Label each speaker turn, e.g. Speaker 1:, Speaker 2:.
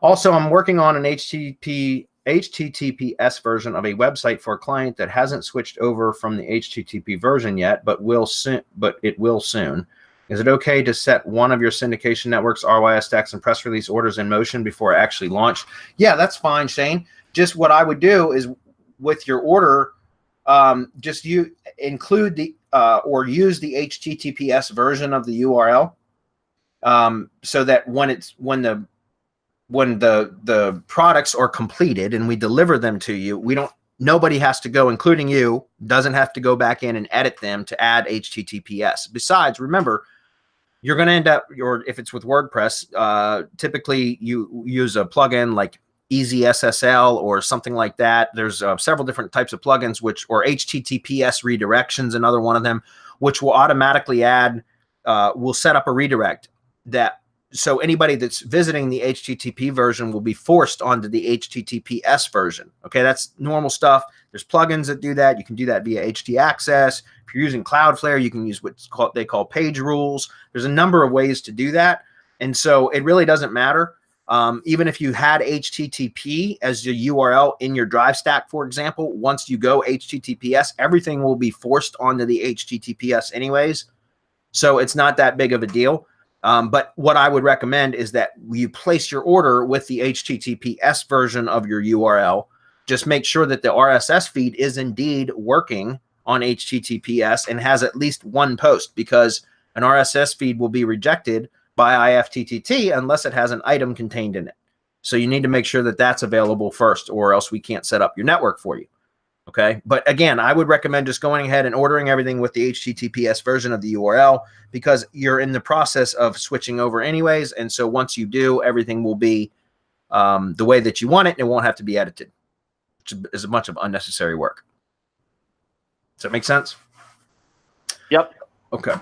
Speaker 1: Also, I'm working on an HTTPS version of a website for a client that hasn't switched over from the HTTP version yet, but will soon. Is it okay to set one of your syndication networks, RYS stacks, and press release orders in motion before I actually launch? Yeah, that's fine, Shane. Just what I would do is with your order, just you include the or use the HTTPS version of the URL, so that when the products are completed and we deliver them to you, nobody has to go, including you, doesn't have to go back in and edit them to add HTTPS. Besides, remember, you're going to end up, if it's with WordPress, typically you use a plugin like Easy SSL or something like that. There's several different types of plugins, or HTTPS redirections, another one of them, which will automatically will set up a redirect so anybody that's visiting the HTTP version will be forced onto the HTTPS version. Okay, that's normal stuff. There's plugins that do that. You can do that via htaccess. If you're using Cloudflare, you can use they call page rules. There's a number of ways to do that. And so it really doesn't matter. Even if you had HTTP as your URL in your drive stack, for example, once you go HTTPS, everything will be forced onto the HTTPS anyways. So it's not that big of a deal. But what I would recommend is that you place your order with the HTTPS version of your URL. Just make sure that the RSS feed is indeed working on HTTPS and has at least one post, because an RSS feed will be rejected by IFTTT unless it has an item contained in it. So you need to make sure that that's available first, or else we can't set up your network for you. Okay. But again, I would recommend just going ahead and ordering everything with the HTTPS version of the URL, because you're in the process of switching over anyways. And so once you do, everything will be the way that you want it, and it won't have to be edited, which is a bunch of unnecessary work. Does that make sense?
Speaker 2: Yep.
Speaker 1: Okay.